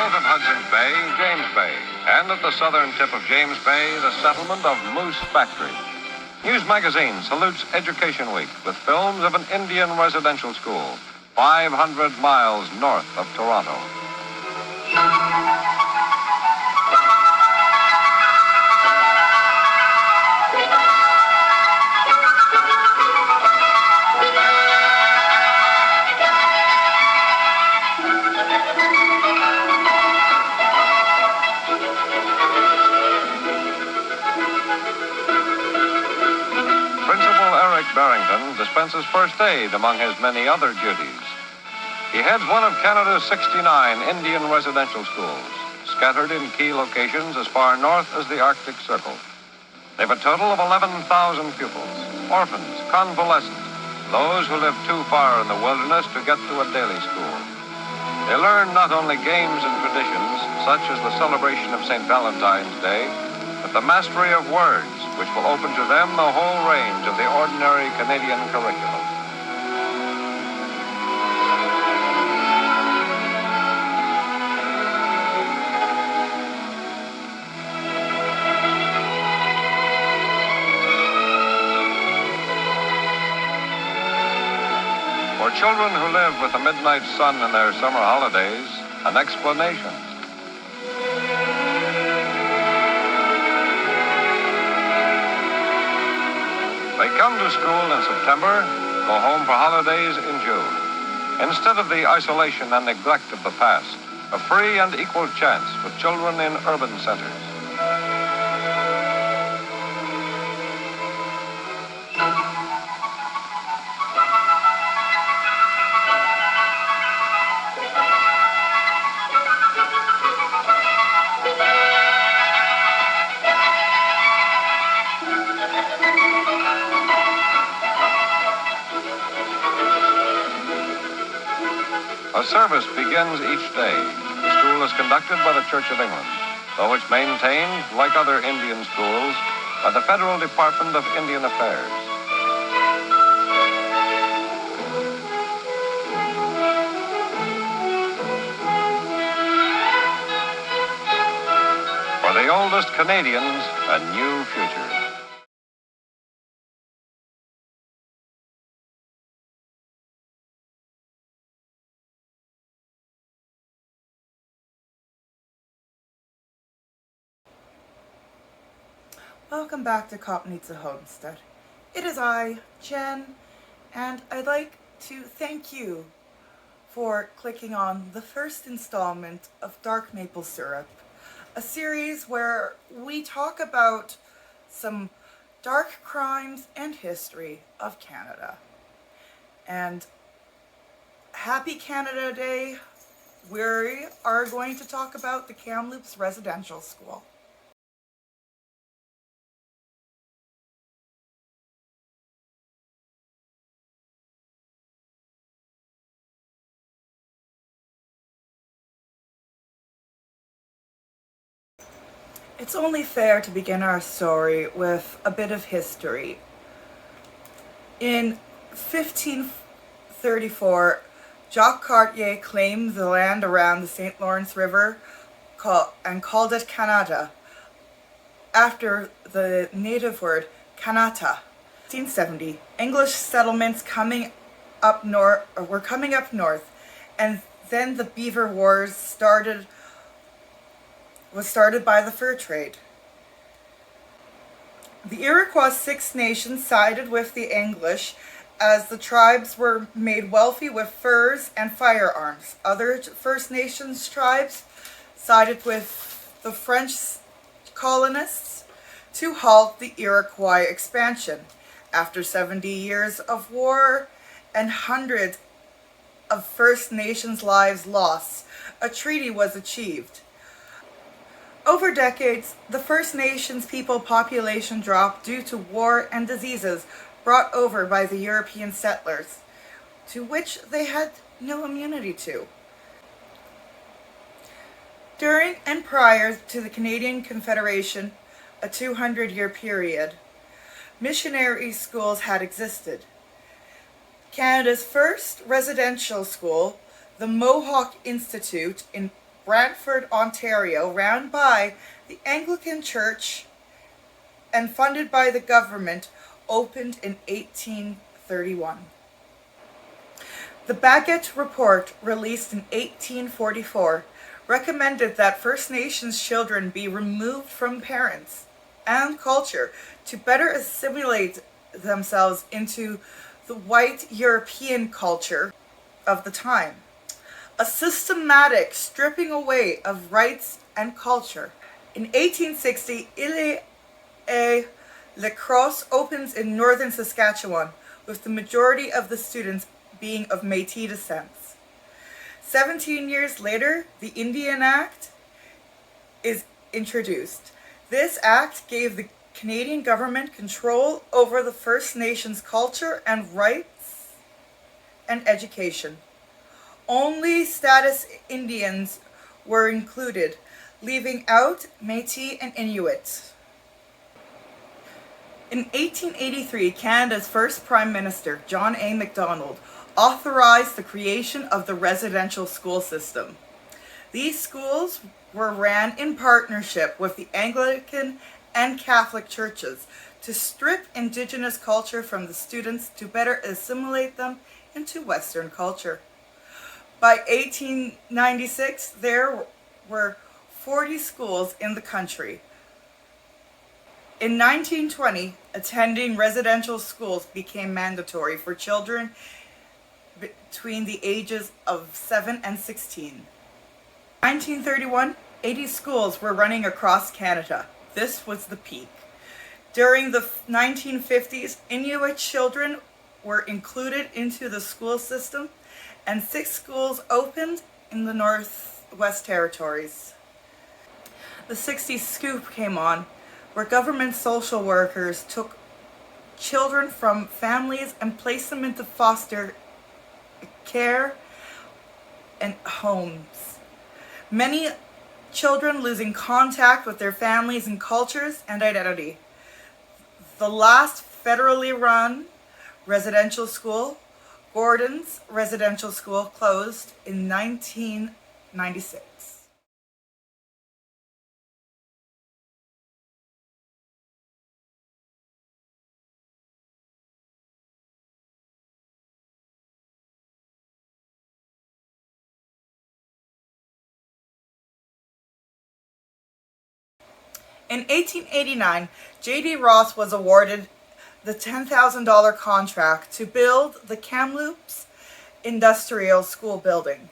South of Hudson's Bay, James Bay. And at the southern tip of James Bay, the settlement of Moose Factory. News Magazine salutes Education Week with films of an Indian residential school 500 miles north of Toronto. Barrington dispenses first aid among his many other duties. He heads one of Canada's 69 Indian residential schools, scattered in key locations as far north as the Arctic Circle. They've a total of 11,000 pupils, orphans, convalescents, those who live too far in the wilderness to get to a daily school. They learn not only games and traditions, such as the celebration of St. Valentine's Day, but the mastery of words, which will open to them the whole range of the ordinary Canadian curriculum. For children who live with the midnight sun in their summer holidays, an explanation. They come to school in September, go home for holidays in June. Instead of the isolation and neglect of the past, a free and equal chance for children in urban centers. A service begins each day. The school is conducted by the Church of England, though it's maintained, like other Indian schools, by the Federal Department of Indian Affairs. For the oldest Canadians, a new future. Welcome back to Cop Needs a Homestead. It is I, Jen, and I'd like to thank you for clicking on the first installment of Dark Maple Syrup, a series where we talk about some dark crimes and history of Canada. And happy Canada Day, we are going to talk about the Kamloops Residential School. It's only fair to begin our story with a bit of history. In 1534, Jacques Cartier claimed the land around the St. Lawrence River and called it Canada, after the native word Kanata. 1670, English settlements were coming up north, and then the Beaver Wars was started by the fur trade. The Iroquois Six Nations sided with the English as the tribes were made wealthy with furs and firearms. Other First Nations tribes sided with the French colonists to halt the Iroquois expansion. After 70 years of war and hundreds of First Nations lives lost, a treaty was achieved. Over decades, the First Nations people population dropped due to war and diseases brought over by the European settlers, to which they had no immunity to. During and prior to the Canadian Confederation, a 200-year period, missionary schools had existed. Canada's first residential school, the Mohawk Institute in Brantford, Ontario, ran by the Anglican Church and funded by the government, opened in 1831. The Bagot Report, released in 1844, recommended that First Nations children be removed from parents and culture to better assimilate themselves into the white European culture of the time. A systematic stripping away of rights and culture. In 1860, Ile et La Crosse opens in northern Saskatchewan, with the majority of the students being of Métis descent. 17 years later, the Indian Act is introduced. This act gave the Canadian government control over the First Nations culture and rights and education. Only status Indians were included, leaving out Métis and Inuit. In 1883, Canada's first Prime Minister, John A. Macdonald, authorized the creation of the residential school system. These schools were ran in partnership with the Anglican and Catholic churches to strip Indigenous culture from the students to better assimilate them into Western culture. By 1896, there were 40 schools in the country. In 1920, attending residential schools became mandatory for children between the ages of 7 and 16. In 1931, 80 schools were running across Canada. This was the peak. During the 1950s, Inuit children were included into the school system, and 6 schools opened in the Northwest Territories. The 60s scoop came on, where government social workers took children from families and placed them into foster care and homes. Many children losing contact with their families and cultures and identity. The last federally run residential school, Gordon's Residential School, closed in 1996. In 1889, J.D. Ross was awarded the $10,000 contract to build the Kamloops Industrial School building.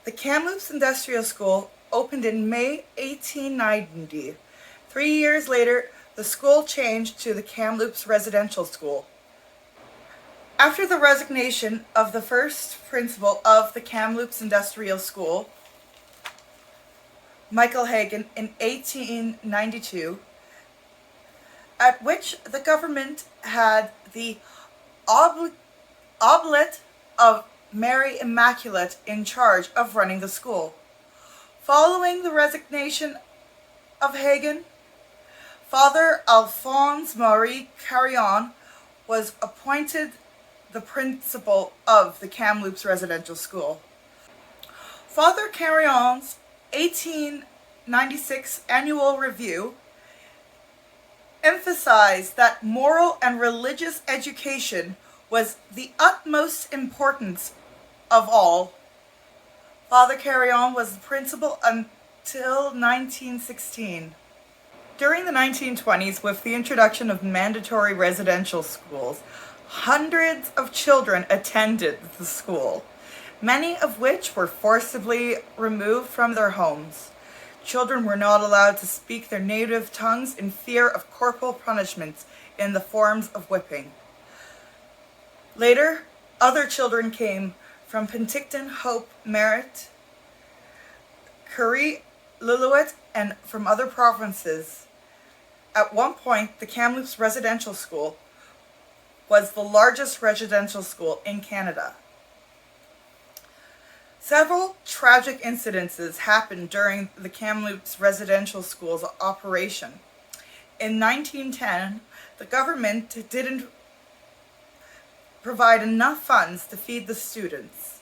The Kamloops Industrial School opened in May 1890. 3 years later, the school changed to the Kamloops Residential School. After the resignation of the first principal of the Kamloops Industrial School, Michael Hagan, in 1892, at which the government had the oblate of Mary Immaculate in charge of running the school. Following the resignation of Hagan, Father Alphonse Marie Carillon was appointed the principal of the Kamloops Residential School. Father Carillon's 1896 annual review emphasized that moral and religious education was the utmost importance of all. Father Carillon was the principal until 1916. During the 1920s, with the introduction of mandatory residential schools, hundreds of children attended the school, many of which were forcibly removed from their homes. Children were not allowed to speak their native tongues in fear of corporal punishments in the forms of whipping. Later, other children came from Penticton, Hope, Merritt, Currie, Lillooet, and from other provinces. At one point, the Kamloops Residential School was the largest residential school in Canada. Several tragic incidences happened during the Kamloops Residential School's operation. In 1910, the government didn't provide enough funds to feed the students.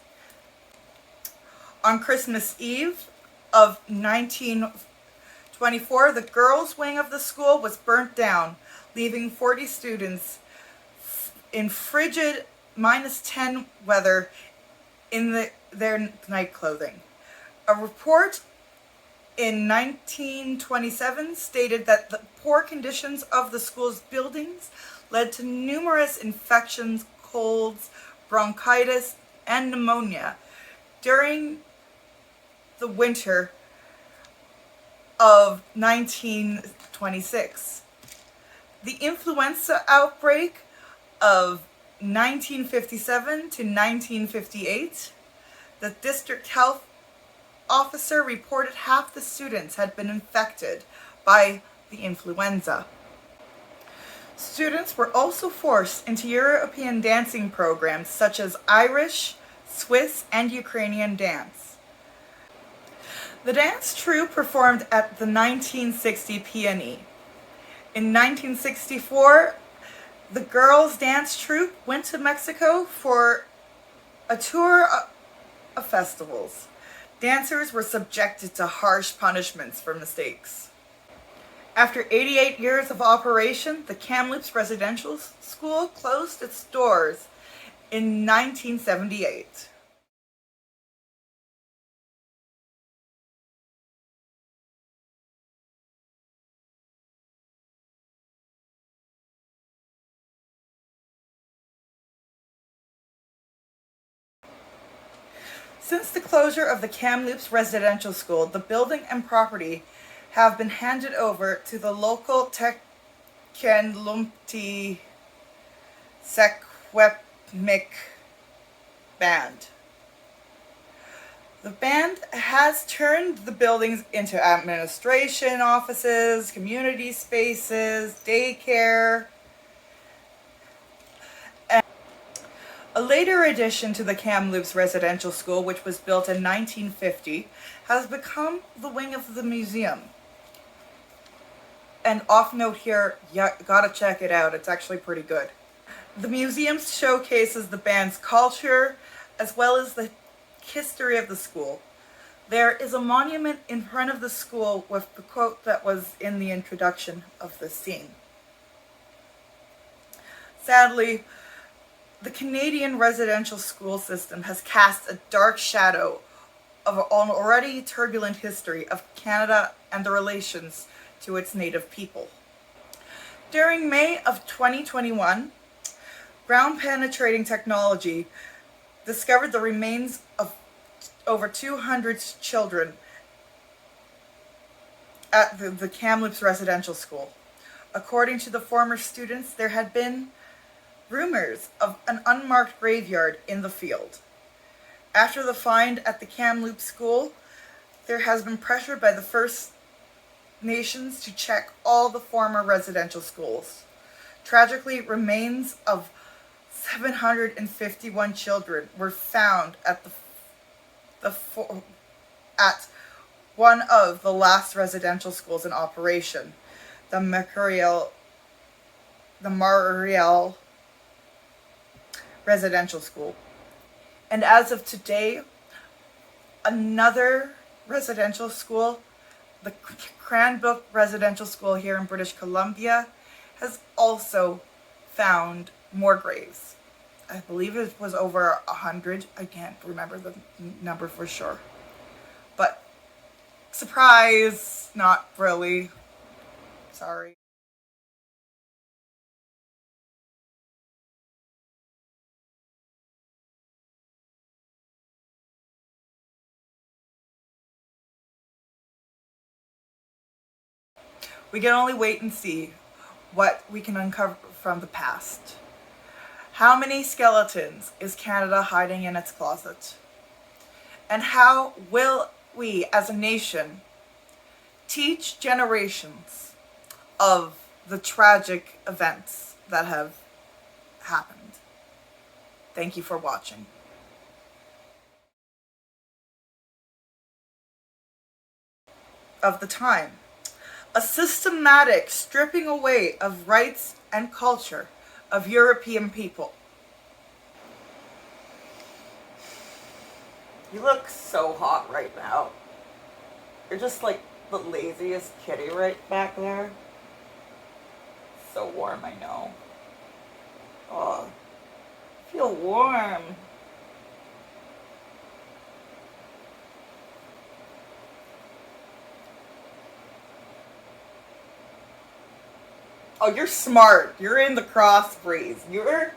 On Christmas Eve, of 1924, the girls' wing of the school was burnt down, leaving 40 students in frigid -10 weather in their night clothing. A report in 1927 stated that the poor conditions of the school's buildings led to numerous infections, colds, bronchitis, and pneumonia during the winter of 1926. The influenza outbreak of 1957 to 1958, the district health officer reported half the students had been infected by the influenza. Students were also forced into European dancing programs such as Irish, Swiss, and Ukrainian dance. The dance troupe performed at the 1960 PNE. In 1964, the girls' dance troupe went to Mexico for a tour of festivals. Dancers were subjected to harsh punishments for mistakes. After 88 years of operation, the Kamloops Residential School closed its doors in 1978. Since the closure of the Kamloops Residential School, the building and property have been handed over to the local Kamloops Secwepemc band. The band has turned the buildings into administration offices, community spaces, daycare. A later addition to the Kamloops Residential School, which was built in 1950, has become the wing of the museum. And off note here, you gotta check it out, it's actually pretty good. The museum showcases the band's culture as well as the history of the school. There is a monument in front of the school with the quote that was in the introduction of the scene. Sadly, the Canadian residential school system has cast a dark shadow of an already turbulent history of Canada and the relations to its native people. During May of 2021, ground-penetrating technology discovered the remains of over 200 children at the Kamloops Residential School. According to the former students, there had been rumors of an unmarked graveyard in the field. After the find at the Kamloops School, there has been pressure by the First Nations to check all the former residential schools. Tragically, remains of 751 children were found at at one of the last residential schools in operation, the Mariel Residential School. And as of today, another residential school, the Cranbrook Residential School here in British Columbia, has also found more graves. I believe it was over 100. I can't remember the number for sure. But surprise, not really. Sorry. We can only wait and see what we can uncover from the past. How many skeletons is Canada hiding in its closet? And how will we as a nation teach generations of the tragic events that have happened? Thank you for watching. Of the time, a systematic stripping away of rights and culture of European people. You look so hot right now. You're just like the laziest kitty right back there. So warm, I know. Oh, I feel warm. Oh, you're smart. You're in the crossbreeds. You're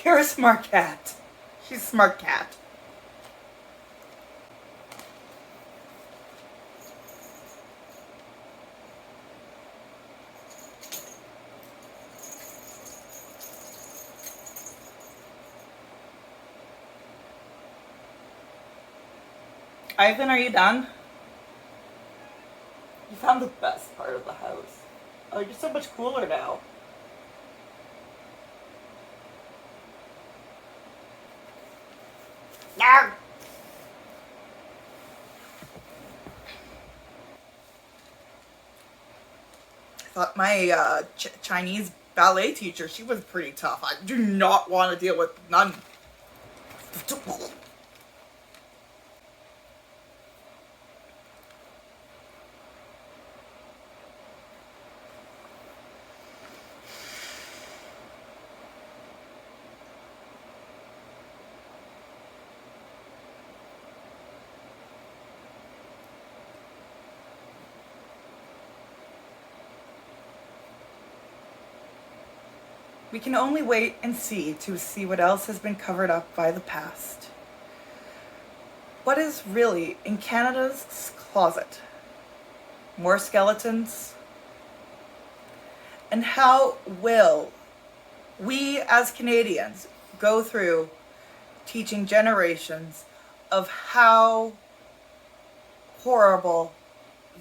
a smart cat. She's a smart cat. Ivan, are you done? You found the best part of the house. Oh, you're so much cooler now. Yarr! I thought my Chinese ballet teacher, she was pretty tough. I do not want to deal with none. We can only wait and see to see what else has been covered up by the past. What is really in Canada's closet? More skeletons? And how will we as Canadians go through teaching generations of how horrible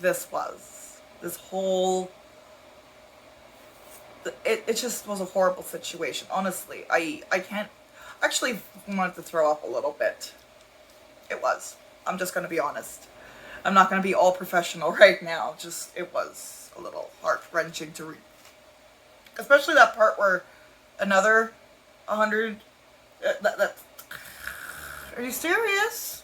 this was? This whole... It just was a horrible situation, honestly. I can't... Actually wanted to throw up a little bit. It was. I'm just going to be honest. I'm not going to be all professional right now. Just, it was a little heart-wrenching to read. Especially that part where another 100... Are you serious?